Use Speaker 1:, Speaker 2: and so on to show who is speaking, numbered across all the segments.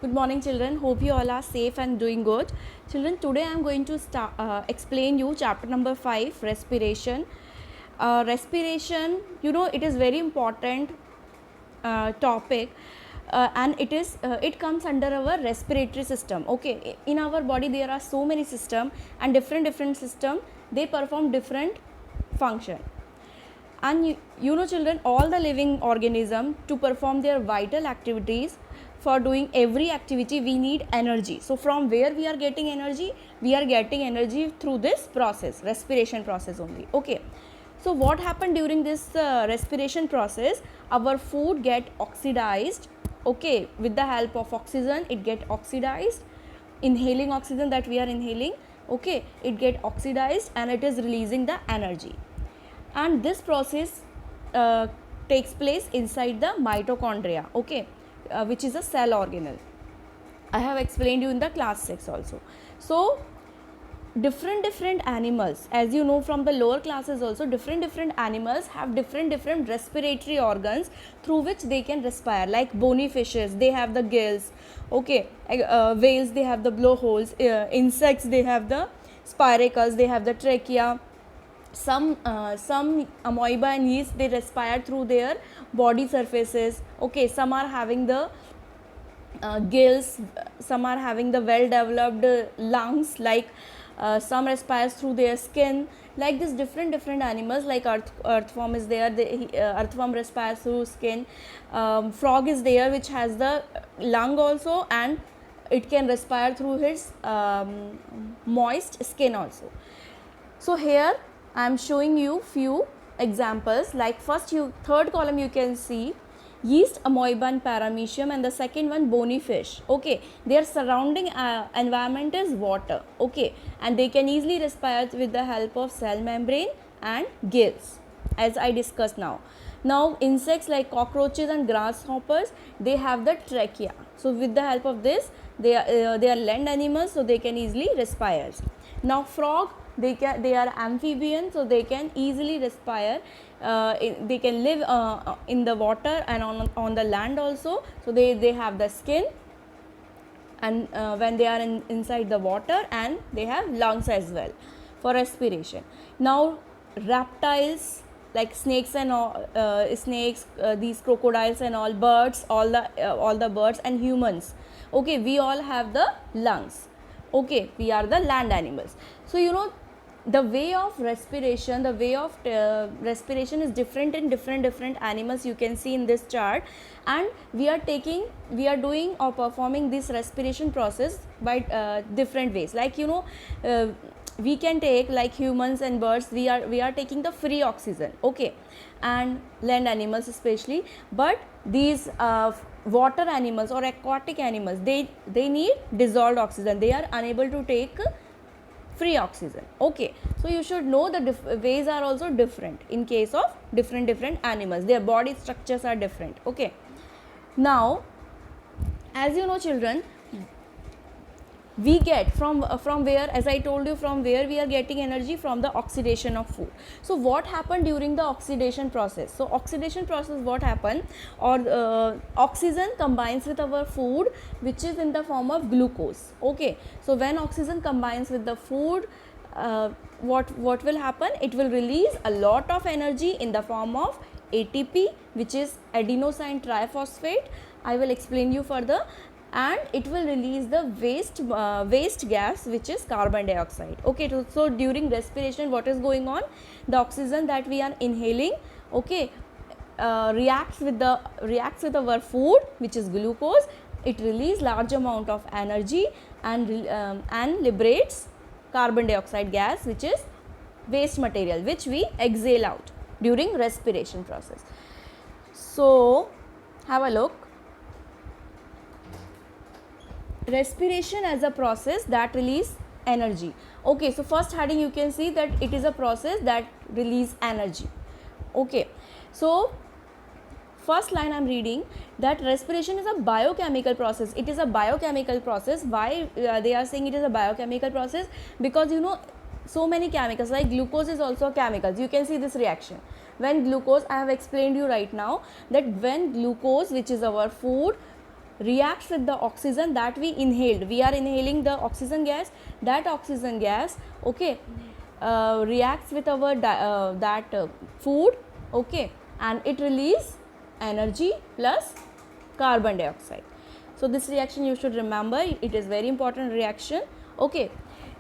Speaker 1: Good morning, children. Hope you all are safe and doing good. Children, today I am going to explain you chapter number 5, respiration. Respiration, it is very important topic, and it comes under our respiratory system. Okay, in our body there are so many system, and different system, they perform different function. And children, all the living organism, to perform their vital activities, for doing every activity we need energy. So from where we are getting energy? We are getting energy through this process, respiration process only. Okay, so what happened during this respiration process? Our food get oxidized. Okay, with the help of oxygen it get oxidized. Inhaling oxygen that we are inhaling, okay, it get oxidized and it is releasing the energy. And this process takes place inside the mitochondria, okay, which is a cell organelle. I have explained you in the class 6 also. So different animals, as you know from the lower classes also, different animals have different respiratory organs through which they can respire. Like bony fishes, they have the gills. Okay, whales, they have the blowholes. Insects, they have the spiracles, they have the trachea. Some amoeba and yeast, they respire through their body surfaces. Okay, some are having the gills, some are having the well developed lungs. Like some respires through their skin. Like this, different animals. Like earthworm is there, earthworm respires through skin. Frog is there, which has the lung also, and it can respire through his moist skin also. So here I am showing you few examples. Like third column you can see yeast, amoeba and paramecium, and the second one bony fish. Okay, their surrounding environment is water. Okay, and they can easily respire with the help of cell membrane and gills, as I discussed now. Now insects like cockroaches and grasshoppers, they have the trachea. So with the help of this, they are land animals, so they can easily respire. Now frog, they are amphibians, so they can easily respire. They can live in the water and on the land also. So they have the skin, and when they are inside the water, and they have lungs as well for respiration. Now reptiles like snakes and all, these crocodiles and all, birds, all the birds and humans. Okay, we all have the lungs. Okay, we are the land animals. So the way of respiration is different in different animals. You can see in this chart, and we are doing or performing this respiration process by different ways. Like we can take, like humans and birds, we are taking the free oxygen. Okay, and land animals especially. But these water animals or aquatic animals, they need dissolved oxygen. They are unable to take free oxygen. Okay, so you should know the ways are also different in case of different animals. Their body structures are different. Okay, now as you know children, we get from where, as I told you, from where we are getting energy? From the oxidation of food. So what happened during the oxidation process? So oxidation process, what happened? Or oxygen combines with our food, which is in the form of glucose. Okay, so when oxygen combines with the food, what will happen? It will release a lot of energy in the form of ATP, which is adenosine triphosphate. I will explain you further. And it will release the waste gas, which is carbon dioxide. Okay, so during respiration, what is going on? The oxygen that we are inhaling, okay, reacts with our food, which is glucose. It releases large amount of energy and liberates carbon dioxide gas, which is waste material, which we exhale out during respiration process. So have a look. Respiration as a process that release energy. Okay, so first heading you can see that it is a process that release energy. Okay, so first line I am reading that respiration is a biochemical process. It is a biochemical process. Why they are saying it is a biochemical process? Because so many chemicals, like glucose is also a chemical. You can see this reaction when glucose, I have explained you right now that when glucose, which is our food, reacts with the oxygen that we inhaled. We are inhaling the oxygen gas. That oxygen gas, okay, reacts with our food, okay, and it release energy plus carbon dioxide. So this reaction you should remember, it is very important reaction, okay.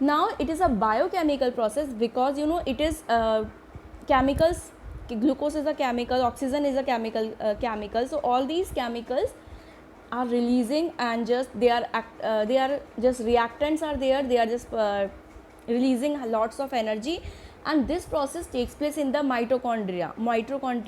Speaker 1: Now it is a biochemical process because you know it is chemicals. Glucose is a chemical, oxygen is a chemical. So all these chemicals are releasing, and just they are just reactants are there, they are just releasing lots of energy, and this process takes place in the mitochondria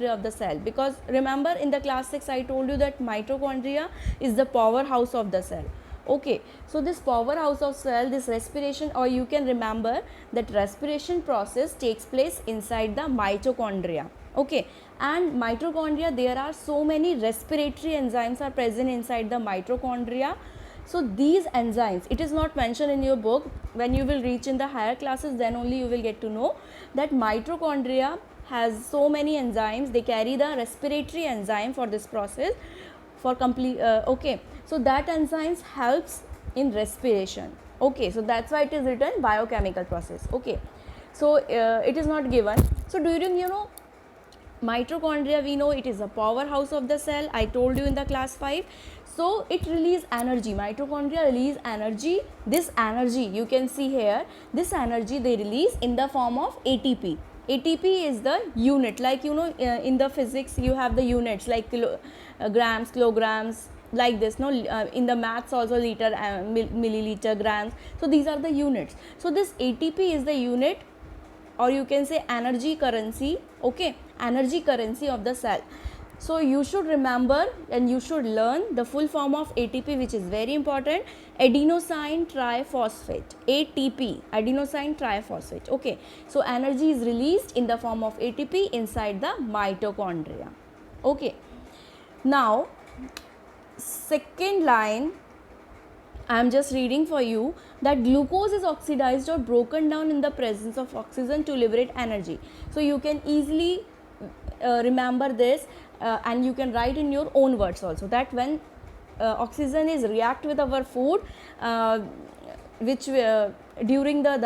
Speaker 1: of the cell. Because remember in the class 6 I told you that mitochondria is the powerhouse of the cell, okay. So this powerhouse of cell, this respiration, or you can remember that respiration process takes place inside the mitochondria, okay. And mitochondria, there are so many respiratory enzymes are present inside the mitochondria. So these enzymes, it is not mentioned in your book. When you will reach in the higher classes, then only you will get to know that mitochondria has so many enzymes. They carry the respiratory enzyme for this process for complete, okay. So that enzymes helps in respiration, okay. So that's why it is written biochemical process, okay. So it is not given. So during, you know, mitochondria, we know it is a powerhouse of the cell. I told you in the class 5. So it release energy. Mitochondria release energy. This energy you can see here. This energy they release in the form of ATP. ATP is the unit. Like you know, in the physics you have the units like grams, kilograms, like this. No, in the maths also liter, milliliter, grams. So these are the units. So this ATP is the unit, or you can say energy currency, okay, energy currency of the cell. So you should remember and you should learn the full form of ATP, which is very important. Adenosine triphosphate, ATP, adenosine triphosphate, okay. So energy is released in the form of ATP inside the mitochondria, okay. Now second line, I am just reading for you that glucose is oxidized or broken down in the presence of oxygen to liberate energy. So you can easily remember this, and you can write in your own words also, that when oxygen is react with our food, which during the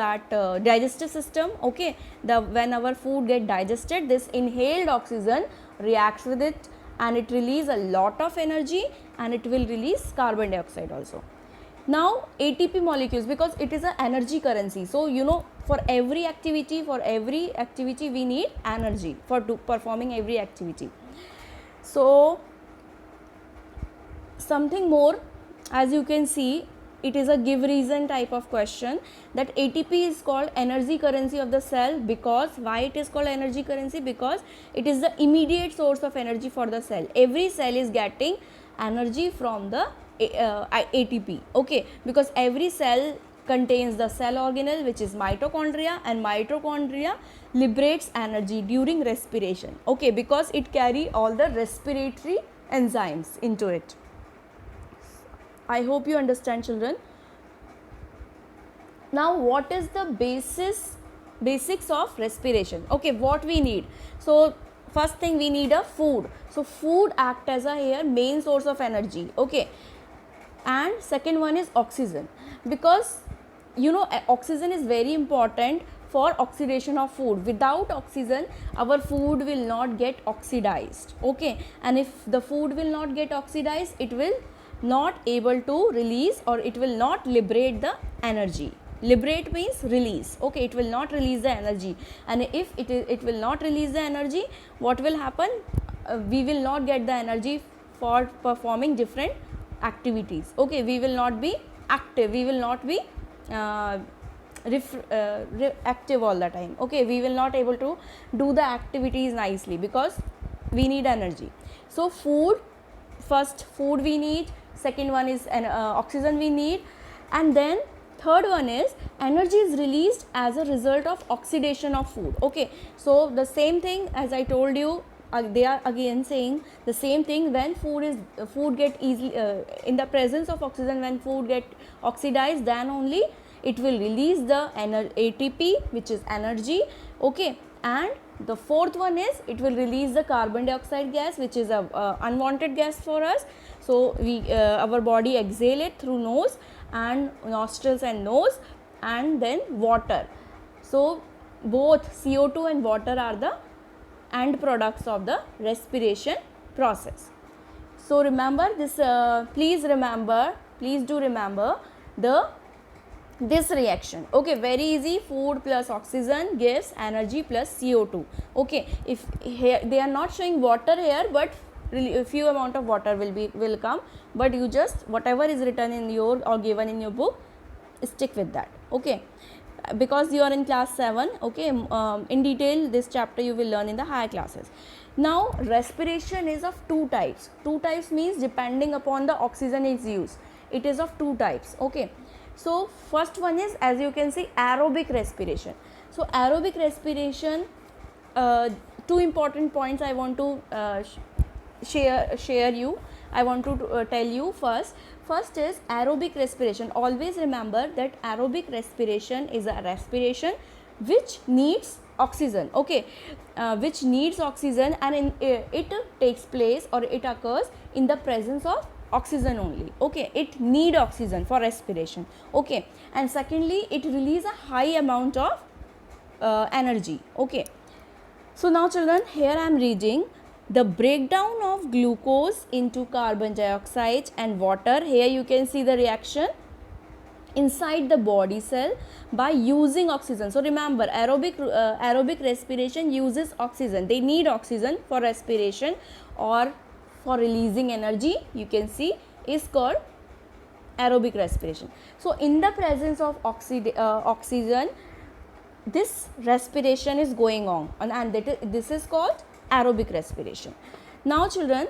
Speaker 1: digestive system, okay, when our food get digested, this inhaled oxygen reacts with it and it release a lot of energy, and it will release carbon dioxide also. Now ATP molecules, because it is an energy currency, so you know for every activity we need energy for performing every activity. So something more, as you can see, it is a give reason type of question, that ATP is called energy currency of the cell. Because why it is called energy currency? Because it is the immediate source of energy for the cell. Every cell is getting energy from the ATP, okay, because every cell contains the cell organelle, which is mitochondria, and mitochondria liberates energy during respiration, okay, because it carry all the respiratory enzymes into it. I hope you understand, children. Now what is the basics of respiration? Okay, what we need? So first thing, we need a food. So food act as a here main source of energy, okay. And second one is oxygen, because you know oxygen is very important for oxidation of food. Without oxygen our food will not get oxidized, okay. And if the food will not get oxidized, it will not able to release, or it will not liberate the energy. Liberate means release, okay, it will not release the energy. And if it will not release the energy, what will happen? We will not get the energy for performing different activities, okay. We will not be active, we will not be active all the time, okay. We will not able to do the activities nicely because we need energy. So food, first food we need, second one is oxygen we need, and then third one is energy is released as a result of oxidation of food, okay. So the same thing as I told you, they are again saying the same thing. When food get easily in the presence of oxygen, when food get oxidized, then only it will release the ATP, which is energy, okay. and the fourth one is it will release the carbon dioxide gas, which is a unwanted gas for us. So we our body exhale it through nose and nostrils and nose, and then water. So both CO2 and water are the end products of the respiration process. So remember this, please do remember this reaction. Okay, very easy. Food plus oxygen gives energy plus CO2. Okay, if here they are not showing water here, but really a few amount of water will come, but you just whatever is written in your or given in your book, stick with that. Okay, because you are in class 7. Okay, in detail this chapter you will learn in the higher classes. Now respiration is of two types. Two types means depending upon the oxygen is used, it is of two types. Okay, so first one is, as you can see, aerobic respiration. So aerobic respiration, two important points I want to share you. I want to tell you first is aerobic respiration. Always remember that aerobic respiration is a respiration which needs oxygen. Okay, which needs oxygen, and it takes place or it occurs in the presence of oxygen only. Okay, it need oxygen for respiration. Okay, and secondly it release a high amount of energy. Okay, so now children, here I am reading the breakdown of glucose into carbon dioxide and water. Here you can see the reaction inside the body cell by using oxygen. So remember, aerobic respiration uses oxygen. They need oxygen for respiration or for releasing energy. You can see is called aerobic respiration. So in the presence of oxygen, this respiration is going on, and this is called aerobic respiration. Now children,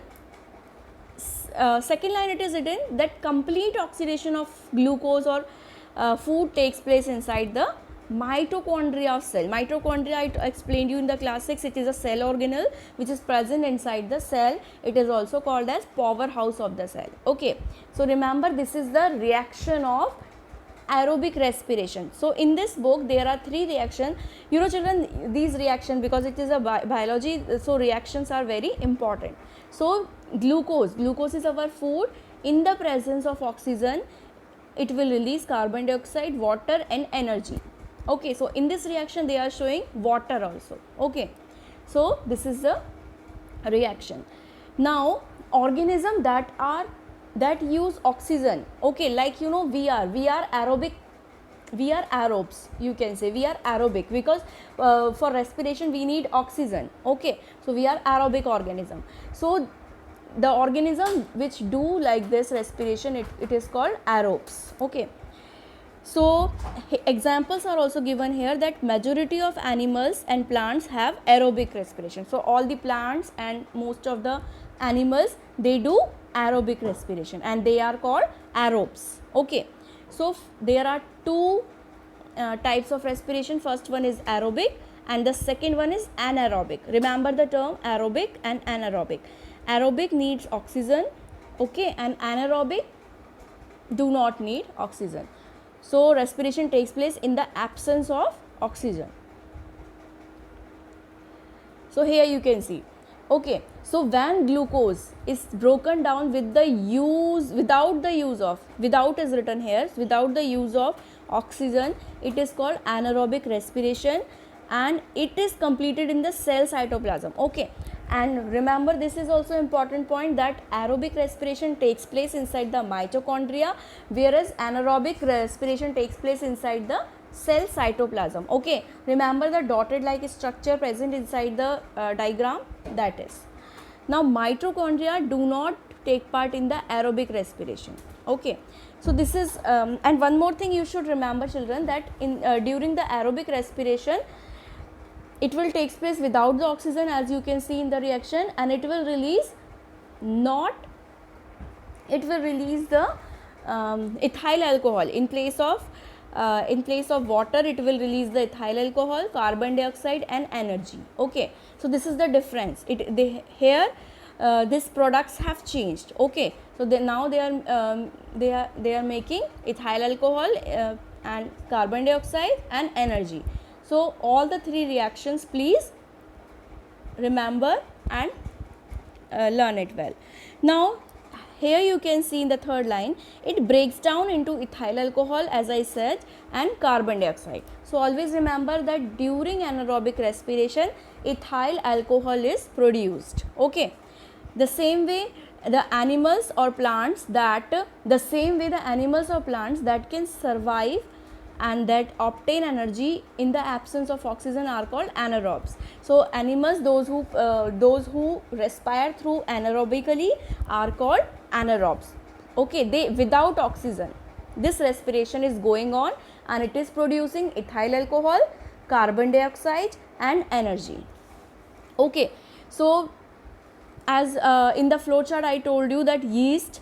Speaker 1: second line it is written that complete oxidation of glucose or food takes place inside the mitochondria of cell. Mitochondria I explained you in the class 6. It is a cell organelle which is present inside the cell. It is also called as powerhouse of the cell. Okay, so remember this is the reaction of aerobic respiration. So in this book there are three reactions. You know children, these reactions, because it is a biology, so reactions are very important. So glucose is our food. In the presence of oxygen, it will release carbon dioxide, water and energy. Okay, so in this reaction they are showing water also. Okay, so this is the reaction. Now organism that use oxygen, okay, like you know we are aerobic, we are aerobes, you can say we are aerobic, because for respiration we need oxygen. Okay, so we are aerobic organism. So the organism which do like this respiration, it is called aerobes. Okay, so examples are also given here that majority of animals and plants have aerobic respiration. So all the plants and most of the animals, they do aerobic respiration and they are called aerobes. Okay, so there are two types of respiration. First one is aerobic and the second one is anaerobic. Remember the term aerobic and anaerobic. Aerobic needs oxygen, okay, and anaerobic do not need oxygen. So respiration takes place in the absence of oxygen. So here you can see. Okay, so when glucose is broken down without is written here, without the use of oxygen, it is called anaerobic respiration and it is completed in the cell cytoplasm. Okay, and remember this is also important point that aerobic respiration takes place inside the mitochondria, whereas anaerobic respiration takes place inside the cell cytoplasm. Okay, remember the dotted like structure present inside the diagram, that is. Now mitochondria do not take part in the aerobic respiration. Okay, so this is and one more thing you should remember children, that in during the aerobic respiration it will take place without the oxygen, as you can see in the reaction, and it will release the ethyl alcohol in place of water. It will release the ethyl alcohol, carbon dioxide and energy. Okay, so this is the difference. Here these products have changed. Okay, so now they are making ethyl alcohol and carbon dioxide and energy. So all the three reactions please remember and learn it well. Now here you can see in the third line, it breaks down into ethyl alcohol, as I said, and carbon dioxide. So always remember that during anaerobic respiration, ethyl alcohol is produced. Okay. The same way the animals or plants that can survive and that obtain energy in the absence of oxygen are called anaerobes. So animals, those who respire through anaerobically are called anaerobes. Okay, they without oxygen, this respiration is going on and it is producing ethyl alcohol, carbon dioxide and energy. Okay, so as in the flowchart I told you that yeast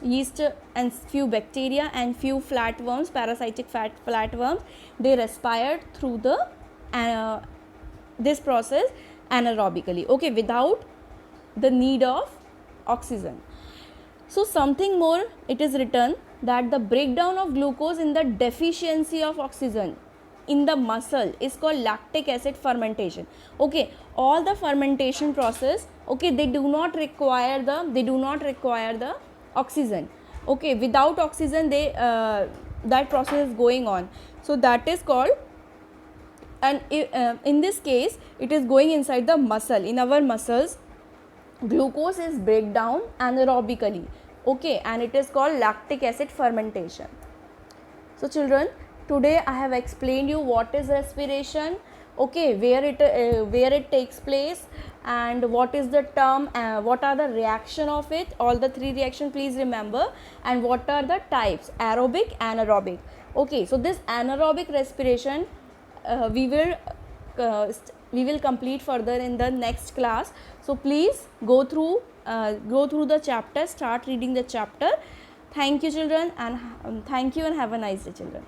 Speaker 1: and few bacteria and few flatworms, parasitic flatworms, they respired through the this process anaerobically, okay, without the need of oxygen. So something more, it is written that the breakdown of glucose in the deficiency of oxygen in the muscle is called lactic acid fermentation. Okay, all the fermentation process, okay, they do not require the oxygen. Okay, without oxygen they that process is going on. So that is called, and in this case it is going inside the muscle. In our muscles, glucose is break down anaerobically, okay, and it is called lactic acid fermentation. So children, today I have explained you what is respiration, okay, where it takes place and what is the term, what are the reaction of it, all the three reaction please remember, and what are the types, aerobic, anaerobic. Okay, so this anaerobic respiration we will complete further in the next class. So please go through the chapter, start reading the chapter. Thank you children, and thank you and have a nice day children.